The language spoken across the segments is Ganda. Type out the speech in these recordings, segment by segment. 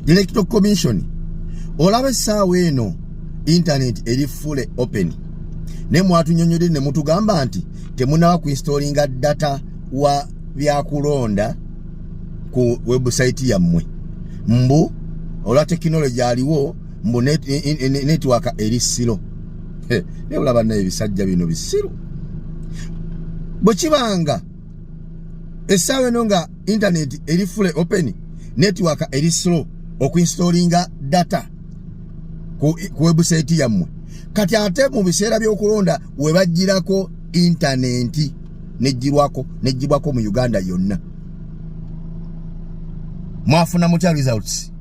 Electoral Commission olaba essaawa eno internet eri fully open ne mwatunyonyodde ne mutugamba nti temunawa kuinstolinga data wa byakulonda ku website yammwe mbu ola technology aliwo mbu network eri siro ne olaba naye bisajja bino bisiru bwe kibanga essaawa eno nga internet eri fully open network eri slow okuinstolinga data ku website yammwe kati ate mu biseera by'okulonda we bajjirako internet nejjibwako mu Uganda yonna mwafuna mutya results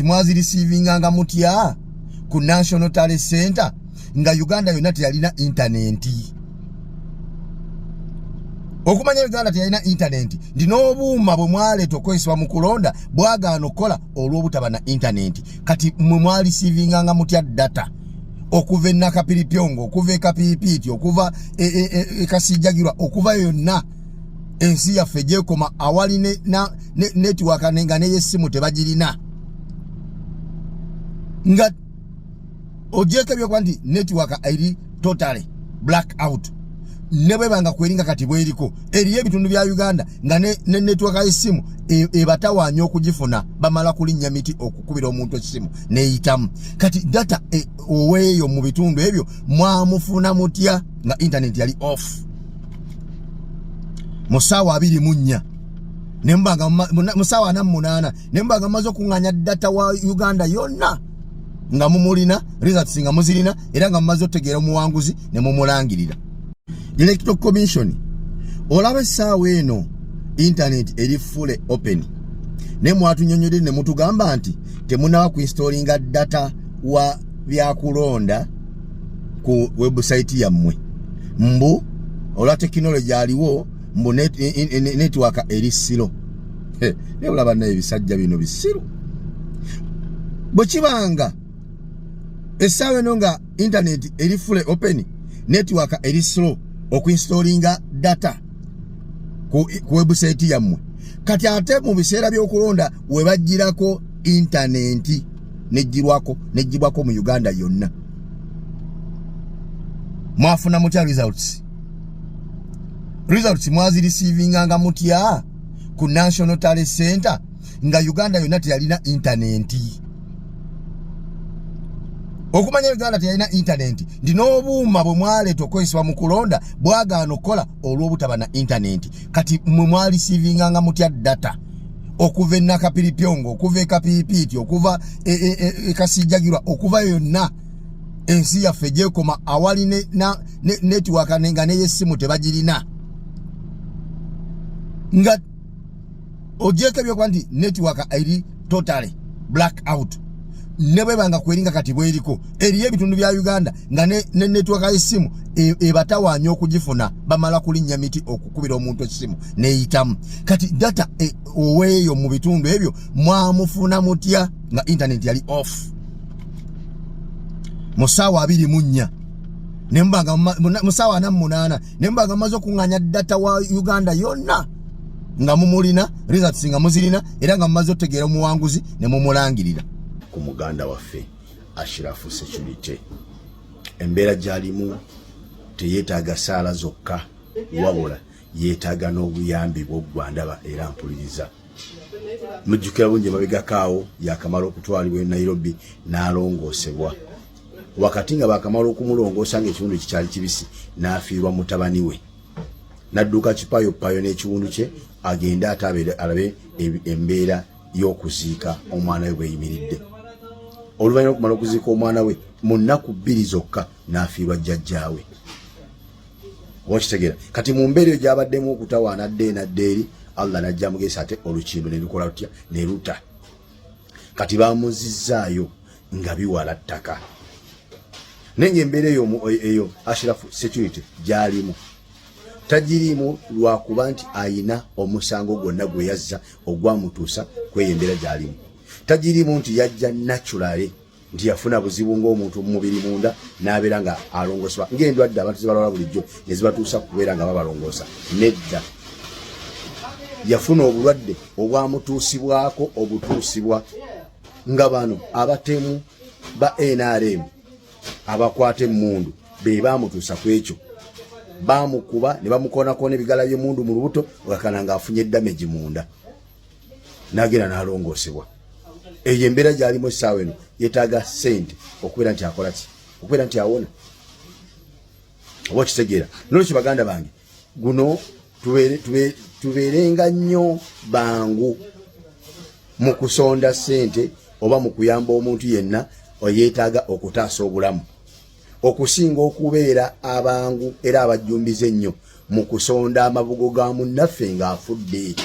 mwazi receivinganga mutya ku National Talent Center nga Uganda yonna teyalina internet. Okumanya Uganda teyalina internet ndino obuuma bwe mwaleeta okwesibwa mu kulonda bwagaana okukola olw'obutaba na internet kati mwe mwali receivinganga mutya data okuva Nakapiripyongo okuva Kapiipiti okuva Kasijjagirwa okuva yonna ensi yaffe gyekoma awali network nga n'ey'essimu tebagirina nga ogyeko ebyokuba nti network eri totally black out ne bwe banga kweringa kati bweriko eriyo ebitundu bya Uganda nga ne network y'essimu ebatawaanya okugifuna bamala kulinnya miti okukubira omuntu essimu neyitamu kati data oweeyo mu bitundu ebyo mwamufuna mutya nga internet yali off musaawa 24 nembanga musaawa 48 nembanga mazo kunganya data wa Uganda yonna nga mumulina results nga muzirina era nga mumaze otegeera omuwanguzi ne mumulangirira. Electoral Commission olaba essaawa eno internet eri fully open ne mwatunyonyodde ne mutugamba nti temunawa kuinstolinga data wa byakulonda ku website yammwe mbu ola technology aliwo mbu network eri siro ne olaba naye bisajja bino bisiru bwe kibanga essaawa eno nga internet eri fully open network eri slow okuinstolinga data ku website yammwe kati ate mu biseera by'okulonda we bajjirako internet nejjibwako mu Uganda yonna mwafuna mutya results mwazi receivinganga mutya ku National Talent Center nga Uganda yonna teyalina internet. Okumanya Uganda teyalina internet ndino obuuma bwe mwaleeta okwesibwa mu kulonda bwagaana okukola olw'obutaba na internet kati mwe mwali receivinganga mutya data okuva Nakapiripyongo okuva Kapiipiti okuva Kasijjagirwa okuva yonna ensi yaffe gyekoma awali network nga n'ey'essimu tebagirina nga ogyeko ebyokuba nti network eri totally black out ne bwe banga kweringa kati bweriko eriyo ebitundu bya Uganda nga ne network y'essimu ebatawaanya okugifuna bamala kulinnya miti okukubira omuntu essimu neyitamu kati data oweeyo mu bitundu ebyo mwamufuna mutya nga internet yali off musaawa 24 nembanga musaawa 48 nembanga maze okunganya data wa Uganda yonna nga mumulina results nga muzirina era nga mumaze otegeera omuwanguzi ne mumulangirira ku muganda waffe Ashrafu Security embeera gyalimu teyeetaaga saala zokka wabula yeetaaga n'obuyambi bw'oggwandaba era mpuliriza mujjukira bungi mabegakaawo yakamala okutwalibwa e Nairobi n'alongoosebwa wakati nga bakamala okumulongoosa ng'ekiwundu ekikyali kibisi n'afiirwa mutabani we n'adduka kipayopayo n'ekiwundu kye agende ate alabe embeera y'okuziika omwana we bweyimiridde oluvannyuma okumala okuziika omwana we mu nnaku 2 zokka n'afiirwa jjajjaawe wakitegeera kati mu mbeera eyo gy'abaddemu okutawaana nadde eri Allah najja mugesa ate olukindo ne lukola lutya ne luta kati bamuzizzaayo nga biwala ttaka nenge embeera eyo Ashrafu Security gyalimu tagirimu lwakuba nti ayina omusango gwonna gwe yazza ogwamutuusa kweyembera gyalimu tagirimu nti yajja naturally nti yafuna buzibu ng'omuntu mu mubiri munda n'abeera nga alongosebwa ng'endwadde abantu zibalwala bulijjo ne zibatuusa kubeera nga babalongoosa nedda yafuna obulwadde obwamutuusibwako obutuusibwa nga bano abatemu ba NRM abakwata emmundu be baamutuusa ku ekyo baamukuba ne bamukoonakona ebigala by'emmundu mu lubuto olakana ng'afunye damage munda n'agenda n'alongoosebwa. Eyo embeera gy'alimu essaawa eno yeetaaga ssente okubeera nti akola ki okubeera nti awona oba okitegeera. Nolwekyo baganda bange guno tubeerenga nnyo bangu mu kusonda ssente oba mu kuyamba omuntu yenna oyeetaaga okutaasa obulamu okusinga okubeera abangu era abajjumbize ennyo mu kusonda amabugo ga munnaffe ng'afudde.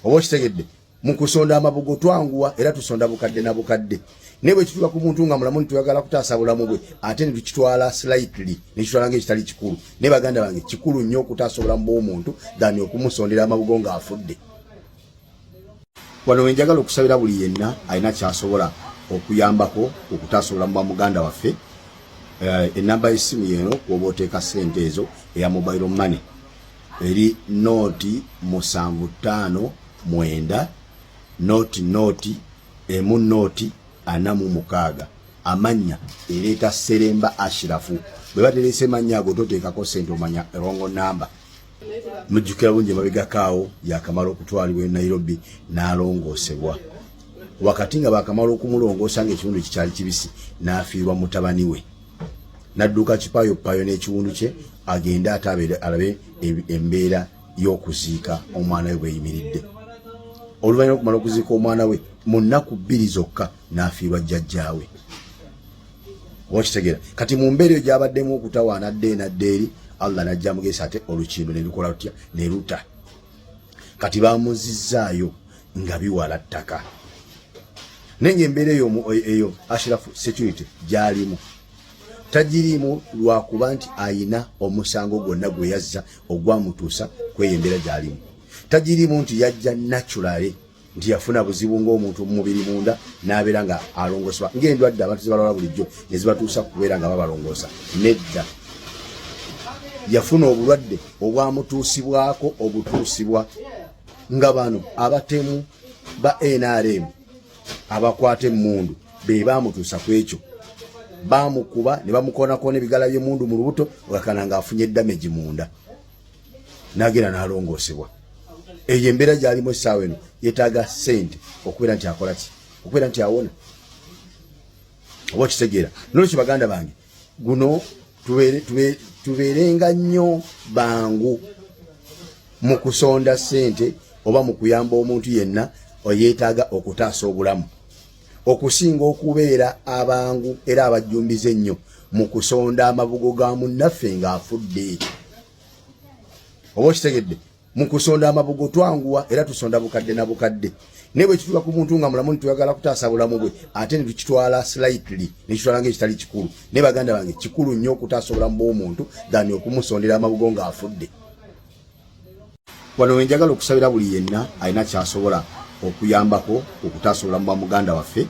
Oba okitegedde mu kusonda amabugo twanguwa era tusonda bukadde na bukadde. Naye bwe kituuka ku muntu nga mulamu tuyagala kutaasa bulamu bwe ate ne tukitwala slightly ne kitwala ng'ekitali kikulu. Naye baganda bange kikulu nnyo okutaasa obulamu bw'omuntu dani okumusondera amabugo ng'afudde. Wano wenjagala okusabira buli yenna alina kyasobola okuyambako okutaasa obulamu bwa muganda waffe. Enamba y'essimu yeno kuba oteeka ssente ezo eya mobile money eri noti 759 noti emu noti 46 amannya ereeta Seremba Ashirafu. Bwe baterese mannya ago toteekako ssente omanya rongo namba. Mujjukira bungi mabegakaawo yakamala okutwalibwa e Nairobi n'alongoosebwa. Wakati nga bakamala okumulongoosa ng'ekiwundu kikyali kibisi n'afiirwa mutabani we. N'adduka kipayopayo n'ekiwundu kye agende ate alabe embeera y'okuziika omwana we bweyimiridde. Oluvannyuma okumala okuziika omwana we mu nnaku 2 zokka n'afiirwa jjajjaawe. Wakitegeera kati mu mbeera eyo gy'abaddemu okutawaana nadde eri Allah najja mugesa ate olukindo ne lukola lutya ne luta. Kati baamuzizzaayo nga biwala ttaka. Nenge embeera eyo Ashirafu security gy'alimu tagirimu lwakuba nti ayina omusango gwonna gwe yazza ogwamutuusa kweyo embeera gy'alimu. Tagirimu nti yajja naturally nti yafuna buzibu ng'omuntu mu mubiri munda n'abeera nga alongoosebwa ng'endwadde abantu zibalwala bulijjo ne zibatuusa kubeera nga babalongoosa. Nedda, yafuna obulwadde obwamutuusibwako obutuusibwa nga bano abatemu ba NRM abakwata emmundu be baamutuusa ku ekyo baamukuba ne bamukoonakona ebigala by'emmundu mu lubuto olakana ng'afunye damage munda n'agenda n'alongoosebwa. Eyo embeera gy'alimu essaawa eno yeetaaga ssente okubeera nti akola ki okubeera nti awona oba okitegeera. Nolwekyo baganda bange guno tubeerenga nnyo bangu mu kusonda ssente oba mu kuyamba omuntu yenna oyeetaaga okutaasa obulamu okusinga okubeera abangu era abajjumbize ennyo mu kusonda amabugo ga munnaffe ng'afudde. Oba okitegedde mu kusonda amabugo twanguwa era tusonda bukadde na bukadde. Naye bwe kituuka ku muntu nga mulamu tuyagala kutaasa bulamu bwe ate ne tukitwala slightly ne kitwala ng'ekitali kikulu. Naye baganda bange kikulu nnyo okutaasa obulamu bw'omuntu dani okumusondera amabugo ng'afudde. Wano wenjagala okusabira buli yenna alina kyasobola okuyambako okutaasa obulamu bwa muganda waffe.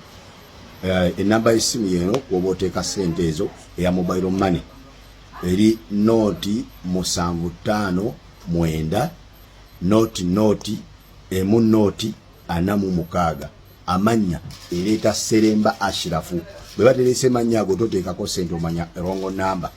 Enamba y'essimu yeno kuba oteeka ssente ezo eya mobile money eri noti 759 noti emu noti 46 amannya ereeta Seremba Ashirafu. Bwe baterese mannya ago toteekako ssente omanya rongo namba.